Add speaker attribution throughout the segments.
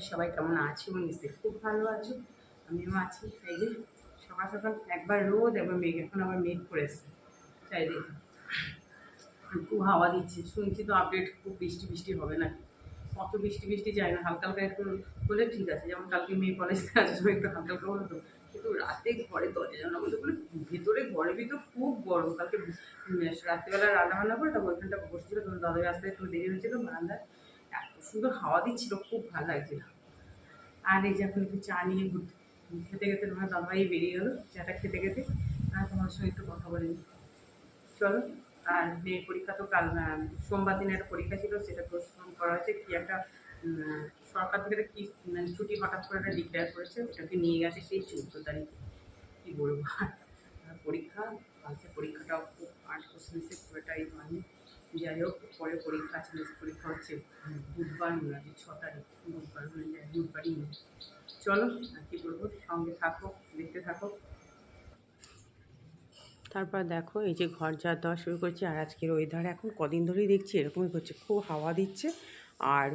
Speaker 1: সবাই কেমন আছো এবং নিশ্চয়ই খুব ভালো আছো। আমিও আছি। এই যে সকাল সকাল একবার রোদ একবার মেঘ, এখন আবার মেঘ করে এসছে চারিদিকে। খুব হাওয়া দিচ্ছে, শুনছি তো আপডেট খুব বৃষ্টি বৃষ্টি হবে নাকি। কত বৃষ্টি বৃষ্টি যায় না, হালকা হালকা একটু হলে ঠিক আছে। যেমন কালকে মেয়ে কলেজ থেকে আসার সময় একটু হালকা হালকা হলো তো, কিন্তু রাতে ঘরে দরজা জানালা বন্ধ করে ভেতরে ঘরের ভিতর খুব গরম। কালকে রাত্রিবেলা রান্না বান্না করে তারপর ওইখানটা বসেছিল, তখন দাদাই আসতে একটু দেরি হয়েছিল বারান্দায়। এত সুন্দর হাওয়া দিচ্ছিল, খুব ভালো লাগছিল। আর এই যে এখন একটু চা নিয়ে খেতে খেতে তোমার দাদাভাই বেরিয়ে গেলো চাটা খেতে খেতে। আর তোমার সঙ্গে একটু কথা বলিনি, চলো। আর মেয়ের পরীক্ষা তো কাল সোমবার দিনে একটা পরীক্ষা ছিল, সেটা পোস্টপোন করা হয়েছে। কি একটা সরকার থেকে একটা কি মানে ছুটি হঠাৎ করে একটা ডিক্লেয়ার করেছে, ওটাকে নিয়ে গেছে সেই 14 তারিখে। কী বলবো আর পরীক্ষা, কালকে পরীক্ষাটাও খুব 8 কোশ্চেন্সে খুব একটা এই হয়নি। যাই হোক, পরে পরীক্ষা আছে, নেক্সট পরীক্ষা হচ্ছে বুধবার মনে আছে 6 তারিখ, বুধবার হয়ে যায়, বুধবারই মনে। চলো, আর কি বলবো, সঙ্গে থাকো, দেখতে থাকো। তারপর দেখো এই যে ঘর ঝাড় দেওয়া শুরু করছি। আর আজকের ওয়েদার এখন কদিন ধরেই দেখছি এরকমই করছে, খুব হাওয়া দিচ্ছে। আর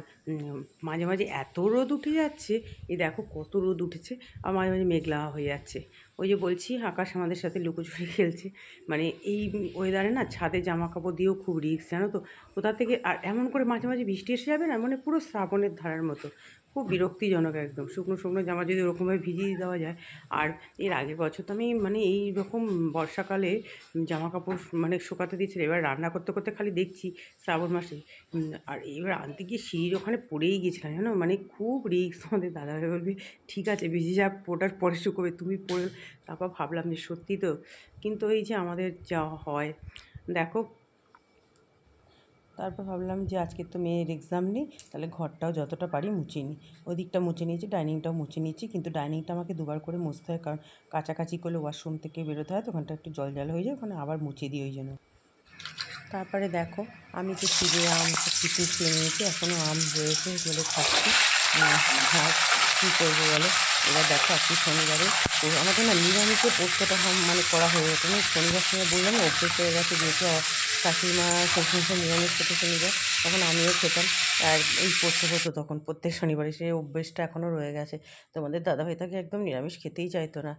Speaker 1: মাঝে মাঝে এত রোদ উঠে যাচ্ছে, এই দেখো কত রোদ উঠেছে। আর মাঝে মাঝে মেঘলা হয়ে যাচ্ছে। ওই যে বলছি, আকাশ আমাদের সাথে লুকোচুরি খেলছে। মানে এই ওয়েদারে না ছাদে জামা কাপড় দিয়েও খুব রিস্ক, জানো তো। কোথা থেকে আর এমন করে মাঝে মাঝে বৃষ্টি এসে যাবে না, মানে পুরো শ্রাবণের ধারার মতো। খুব বিরক্তিজনক একদম। শুকনো শুকনো জামা যদি ওরকমভাবে ভিজিয়ে দেওয়া যায়। আর এর আগের বছর তো আমি মানে এই রকম বর্ষাকালে জামা কাপড় মানে শুকাতে দিয়েছিল। এবার রান্না করতে করতে খালি দেখছি শ্রাবণ মাসে। আর এবার আনতে গিয়ে সিঁড়ির ওখানে পড়েই গেছিলাম, জানো। মানে খুব রিস্ক। আমাদের দাদাভাই বলবে ঠিক আছে ভিজে যা, পোটার পরে শুকোবে, তুমি পড়ে। তারপর ভাবলাম যে সত্যি তো। কিন্তু এই যে আমাদের যা হয় দেখো। তারপর ভাবলাম যে আজকে তো মেয়ের এক্সাম নেই, তাহলে ঘরটাও যতটা পারি মুছে নিই। ওদিকটা মুছে নিয়েছি, ডাইনিংটাও মুছে নিয়েছি। কিন্তু ডাইনিংটা আমাকে দুবার করে মুছতে হয়, কারণ কাছাকাছি করলে ওয়াশরুম থেকে বেরোতে হয়, তো ওখানটা একটু জল জল হয়ে যায়, ওখানে আবার মুছে দিই ওই জন্য। তারপরে দেখো, আমি তো চিড়ে আম সব কিছু খেয়ে নিয়েছি, এখনও আম রয়েছে, বলে খাচ্ছি। আর কী করবো বলো। এবার দেখো আজকে শনিবারে তো আমাদের না নিরামিষে পোস্তটা মানে করা হয়ে যেত না। শনিবার সময় বললাম না, অভ্যেস হয়ে গেছে, যেহেতু শাশুড়িমা শ্বশুরমশাই নিরামিষ খেতে শনিবার, তখন আমিও খেতাম। আর এই পোস্ত হতো তখন প্রত্যেক শনিবারে, সেই অভ্যেসটা এখনও রয়ে গেছে। তোমাদের দাদাভাই তাকে একদম নিরামিষ খেতেই চাইতো না।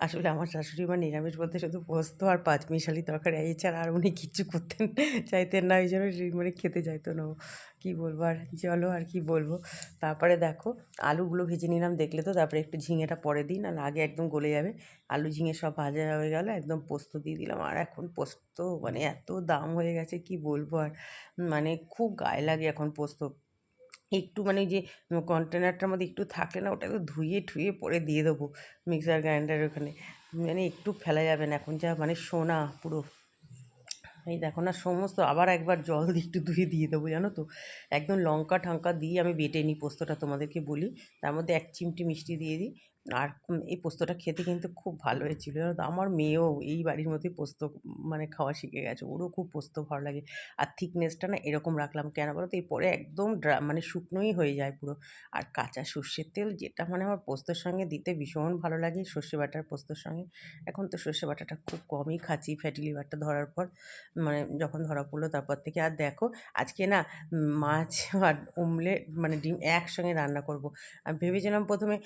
Speaker 1: আসলে আমার শাশুড়ি মা নিরামিষ বলতে শুধু পোস্ত আর পাঁচমিশালি তরকারি, এছাড়া আর উনি কিচ্ছু করতেন চাইতেন না, ওই জন্য মানে খেতে চাইতো না ও। কী বলবো আর, চলো আর কি বলবো। তারপরে দেখো আলুগুলো ভেজে নিলাম, দেখলে তো। তারপরে একটু ঝিঙেটা পরে দিই, না আগে একদম গলে যাবে। আলু ঝিঙে সব ভাজা হয়ে গেল, একদম পোস্ত দিয়ে দিলাম। আর এখন পোস্ত মানে এত দাম হয়ে গেছে, কি বলবো আর। মানে খুব গায়ে লাগে এখন পোস্ত। একটু মানে যে কন্টেনারটার মধ্যে একটু থাকলে না, ওটা তো ধুয়ে ঠুয়ে পরে দিয়ে দেবো মিক্সার গ্রাইন্ডারের ওখানে। মানে একটু ফেলা যাবে না, এখন যা মানে সোনা পুরো। এই দেখো না, সমস্ত আবার একবার জল দিয়ে একটু ধুয়ে দিয়ে দেবো, জানো তো। একদম লঙ্কা ঠঙ্কা দিয়ে আমি বেটে নিই পোস্তটা, তোমাদেরকে বলি। তার মধ্যে 1 চিমটি মিষ্টি দিয়ে দিই। আর এই পোস্তটা খেতে কিন্তু খুব ভালো হয়েছিল, জানো তো। আমার মেয়েও এই বাড়ির মধ্যে পোস্ত মানে খাওয়া শিখে গেছে, ওরও খুব পোস্ত ভালো লাগে। আর থিকনেসটা না এরকম রাখলাম কেন বলো তো, এরপরে একদম মানে শুকনোই হয়ে যায় পুরো। আর কাঁচা সর্ষের তেল, যেটা মানে আমার পোস্তর সঙ্গে দিতে ভীষণ ভালো লাগে, সর্ষে বাটার পোস্তর সঙ্গে। এখন তো সর্ষে বাটাটা খুব কমই খাচ্ছি, ফ্যাটি লিভারটা ধরার পর, মানে যখন ধরা পড়লো তারপর থেকে। আর দেখো আজকে না মাছ আর অমলেট মানে ডিম একসঙ্গে রান্না করব। আমি ভেবেছিলাম প্রথমে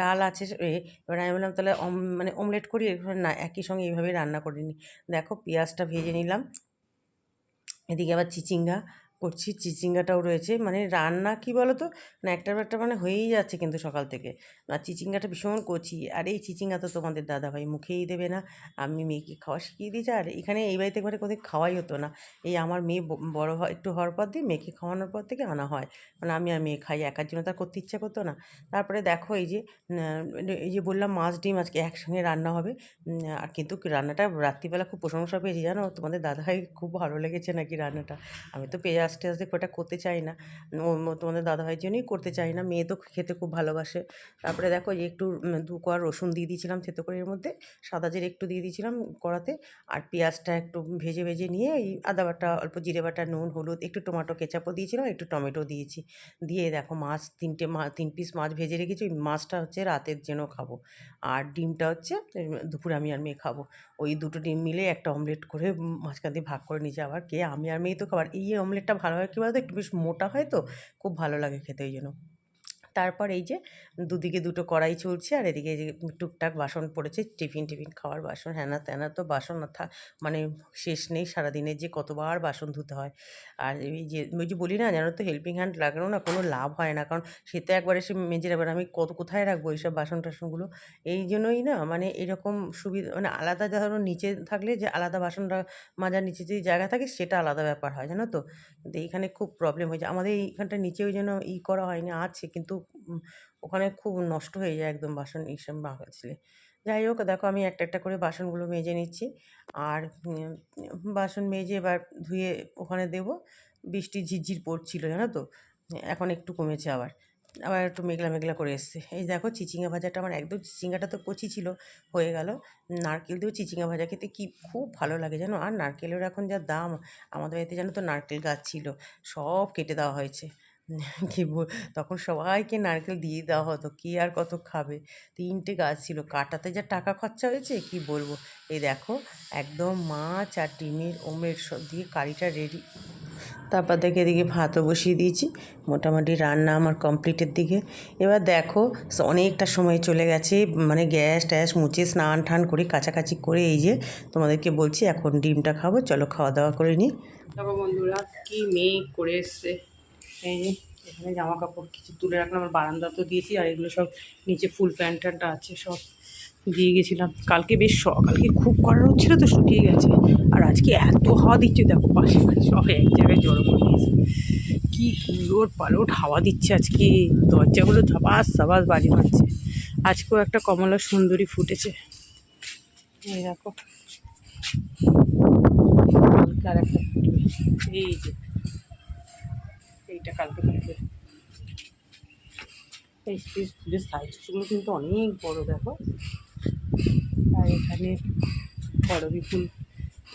Speaker 1: ডাল আছে এবার আমি বললাম তাহলে মানে অমলেট করি, এবার না, একই সঙ্গে এইভাবেই রান্না করে নিই। দেখো পেঁয়াজটা ভেজে নিলাম, এদিকে আবার চিচিঙ্গা করছি, চিচিঙ্গাটাও রয়েছে। মানে রান্না কি বলো তো, না একটার পর একটা মানে হয়েই যাচ্ছে কিন্তু সকাল থেকে। আর চিচিঙ্গাটা ভীষণ কচি, আর এই চিচিঙ্গা তো তোমাদের দাদাভাই মুখেই দেবে না। আমি মেয়েকে খাওয়া শিখিয়ে দিয়েছি। আর এখানে এই বাড়িতে একবারে কোথাও খাওয়াই হতো না। এই আমার মেয়ে বড় হয় একটু হওয়ার পর দিয়ে মেয়েকে খাওয়ানোর পর থেকে আনা হয়। মানে আমি আর মেয়ে খাই, একার জন্য তার করতে ইচ্ছা করতো না। তারপরে দেখো এই যে বললাম মাছ ডিম আজকে একসঙ্গে রান্না হবে। আর কিন্তু রান্নাটা রাত্রিবেলা খুব প্রশংসা পেয়েছি, জানো। তোমাদের দাদাভাই খুব ভালো লেগেছে নাকি রান্নাটা। আমি তো পেঁয়াজ টেয়াজ দিয়ে খুব একটা করতে চাই না, তোমাদের দাদাভাইয়ের জন্যই করতে চাই না। মেয়ে তো খেতে খুব ভালোবাসে। তারপরে দেখো এই একটু 2 কোয়া রসুন দিয়ে দিয়েছিলাম থেতো করে, এর মধ্যে সাদা জিরে একটু দিয়ে দিয়েছিলাম কড়াতে। আর পেঁয়াজটা একটু ভেজে ভেজে নিয়ে এই আদা বাটা, অল্প জিরে বাটা, নুন, হলুদ, একটু টমেটো কেচাপও দিয়েছিলাম, একটু টমেটো দিয়েছি। দিয়ে দেখো মাছ 3 পিস মাছ ভেজে রেখেছি। ওই মাছটা হচ্ছে রাতের জন্য খাবো। আর ডিমটা হচ্ছে দুপুরে আমি আর মেয়ে খাবো। ওই দুটো ডিম মিলে একটা অমলেট করে মাঝখান দিয়ে ভাগ করে নিয়েছি। আবার কে, আমি আর মেয়ে তো খাবার। এই অমলেটটা ভালো হয় কী বলতো, একটু বেশ মোটা হয় তো, খুব ভালো লাগে খেতে, ওই জন্য। তারপর এই যে দুদিকে দুটো কড়াই চলছে, আর এদিকে এই যে টুকটাক বাসন পড়েছে, টিফিন খাওয়ার বাসন, হ্যানা ত্যানা, তো বাসন মানে শেষ নেই, সারাদিনের যে কতবার বাসন ধুতে হয়। আর ওই যে বলি না, জানো তো হেল্পিং হ্যান্ড লাগানো না কোনো লাভ হয় না, কারণ সে তো একবার এসে মেজে রাখবে, আমি কোথায় রাখবো এইসব বাসন টাসনগুলো। এই জন্যই না মানে এরকম সুবিধা, মানে আলাদা ধরো নিচে থাকলে যে আলাদা বাসন মাজার নিচে যদি জায়গা থাকে সেটা আলাদা ব্যাপার হয়, জানো তো। কিন্তু এইখানে খুব প্রবলেম হয়েছে আমাদের, এইখানটা নিচেও যেন করা হয়নি, আছে কিন্তু ওখানে খুব নষ্ট হয়ে যায় একদম বাসন এইসব মাছলে। যাই হোক, দেখো আমি একটা একটা করে বাসনগুলো মেজে নিচ্ছি। আর বাসন মেজে এবার ধুয়ে ওখানে দেবো। বৃষ্টি ঝিরঝির পড়ছিল, জানো তো, এখন একটু কমেছে, আবার আবার একটু মেঘলা মেঘলা করে এসছে। এই দেখো চিচিঙ্গা ভাজাটা আমার একদম, চিচিঙ্গাটা তো কচি ছিল, হয়ে গেল। নারকেল দিয়েও চিচিঙ্গা ভাজা খেতে কি খুব ভালো লাগে জানো। আর নারকেলের এখন যা দাম, আমাদের বাড়িতে জানো তো নারকেল গাছ ছিল, সব কেটে দেওয়া হয়েছে। কি তখন সবাইকে নারকেল দিয়ে দেওয়া হতো, কি আর কত খাবে। 3টে গাছ ছিল, কাটাতে যা টাকা খরচা হয়েছে কি বলবো। এই দেখো একদম মাছ আর ডিমের ওমের সব দিয়ে কারিটা রেডি। তারপর দেখে এদিকে ভাতও বসিয়ে দিয়েছি, মোটামুটি রান্না আমার কমপ্লিটের দিকে। এবার দেখো অনেকটা সময় চলে গেছে, মানে গ্যাস ট্যাস মুছে স্নান টান করে কাছাকাছি করে এই যে তোমাদেরকে বলছি এখন ডিমটা খাবো, চলো খাওয়া দাওয়া করে নিই। দেখো বন্ধুরা কি মেঘ করে এসছে। এই যে এখানে জামা কাপড় কিছু তুলে রাখলাম, আমার বারান্দা তো দিয়েছি, আর এগুলো সব নিচে ফুল প্যান্ট ট্যান্টটা আছে সব দিয়ে গেছিলাম। কালকে বেশ কালকে খুব করার হচ্ছিল তো শুকিয়ে গেছে, আর আজকে এত হাওয়া দিচ্ছে দেখো, পাশে সব এক জায়গায় জড়ো করে দিয়েছে। কি উলট পালট হাওয়া দিচ্ছে আজকে, দরজাগুলো ধাবাস ধাবাস বাজি মারছে। আজকেও একটা কমলা সুন্দরী ফুটেছে, এই দেখো, কালকে আর একটা ফুটবে। এই যে এইটা কালকে ফুটবে। এই ফুলের সাইজগুলো কিন্তু অনেক বড় দেখো। আর এখানে করবী ফুল,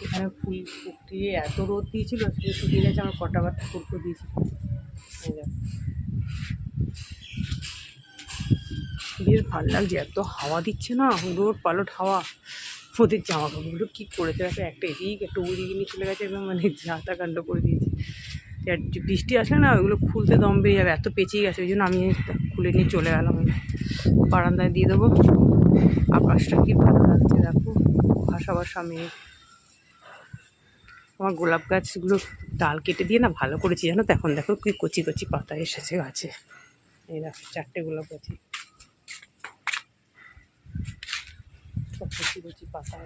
Speaker 1: এখানে ফুল ফুটিয়ে এত রোদ দিয়েছিল, সেটা শুকিয়ে গেছে, আমার কটা বার ফুলকো দিয়েছি। বেশ ভালো লাগছে, এত হাওয়া দিচ্ছে না, উলট পালট হাওয়া। ওদের জামা কাপড়গুলো কী করেছে দেখো, একটা এদিক একটা ওইদিকে নিয়ে চলে গেছে, একদম মানে যাতা কাণ্ড করে দিয়েছে। বৃষ্টি আসলে না ওইগুলো খুলতে দম বেরিয়ে যাবে, এত পেঁচিয়ে গেছে, ওই জন্য আমি খুলে নিয়ে চলে গেলাম, বারান্দায় দিয়ে দেবো। আকাশটা কি ভালো লাগছে দেখো, কুয়াশা বাসা মেঘ। আমার গোলাপ গাছগুলো ডাল কেটে দিয়ে না ভালো করেছি জানো তো, এখন দেখো কি কচি কচি পাতা এসেছে গাছে। এই দেখো 4টে গোলাপ গাছে সব কচি কচি পাতা,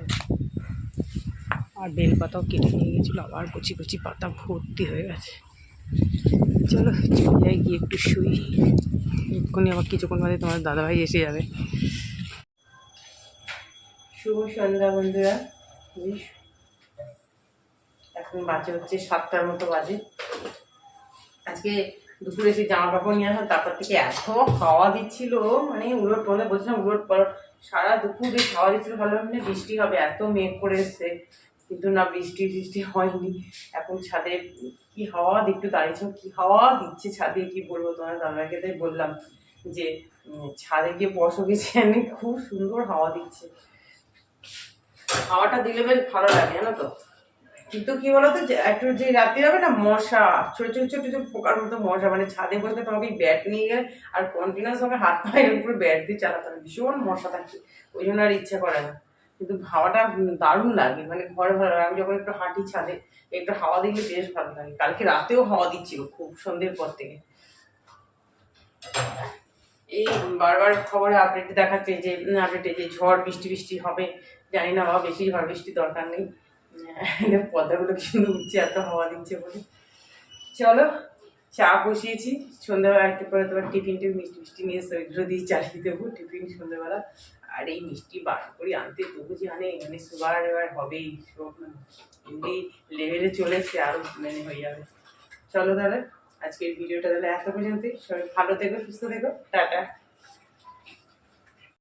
Speaker 1: আর বেলপাতাও কেটে নিয়ে গেছিলো, আবার কচি কচি পাতা ভর্তি হয়ে গেছে। চলো চলে যাই, গিয়ে একটু শুই, এক্ষুনি আবার কিছুক্ষণ বাদে তোমার দাদাভাই এসে যাবে। শুভ সন্ধ্যা বন্ধুরা, এখন বাজে হচ্ছে 7টার মতো বাজে। আজকে দুপুরে সেই জামা কাপড় নিয়ে আসলাম, তারপর থেকে এত হাওয়া দিচ্ছিল, মানে উলট পালট বলছিলাম, উলট পালট সারা দুপুর বেশ হাওয়া দিচ্ছিল, ভালো মানে বৃষ্টি হবে, এত মেঘ করে এসছে, কিন্তু না বৃষ্টি হয়নি। এখন ছাদে কি হাওয়া, একটু দাঁড়িয়েছিলাম, কি হাওয়া দিচ্ছে ছাদে, কি বলবো তোমার দাদাকে, তাই বললাম যে ছাদে গিয়ে বসো গেছি, আমি খুব সুন্দর হাওয়া দিচ্ছে। হাওয়াটা দিলে বেশ ভালো লাগে জানো তো। কিন্তু কি বলতো, একটু যে রাত্রি হবে না, মশা ছোট ছোট ছোট ছোট পোকার মতো মশা, মানে ছাদে বসলে তোমাকে ব্যাট নিয়ে গেলে আর কন্টিনিউস আমাকে হাত পায়ের উপরে ব্যাট দিয়ে চালাতে হবে, ভীষণ মশা থাকে, ওই জন্য আর ইচ্ছা করে না। কিন্তু হাওয়াটা দারুণ লাগে, মানে ঘরে ভালো লাগে, আমি যখন একটু হাঁটি ছাদে একটু হাওয়া দিলে বেশ ভালো লাগে। কালকে রাতেও হাওয়া দিচ্ছিল খুব সন্ধ্যের পর থেকে। এই বারবার খবরে আপডেট দেখাচ্ছে যে ঝড় বৃষ্টি হবে, জানি না বাবা, বেশি ঝড় বৃষ্টি দরকার নেই, পদ্মাগুলো কি সুন্দর উঠছে এত হাওয়া দিচ্ছে বলে। চলো চা বসিয়েছি, সন্ধ্যাবেলা একটু করে তোমার টিফিন মিষ্টি নিয়ে ওইগুলো দিয়ে চালিয়ে দেবো টিফিন সন্ধ্যাবেলা। আর এই মিষ্টি বার করে আনতে তবু যে মানে সুগার এবার হবেই, সব এমনি লেভেলে চলে এসছে, আরও মানে হয়ে যাবে। চলো তাহলে আজকের ভিডিওটা তাহলে এত পর্যন্তই, সবাই ভালো থেকো, সুস্থ থেকো, টাটা।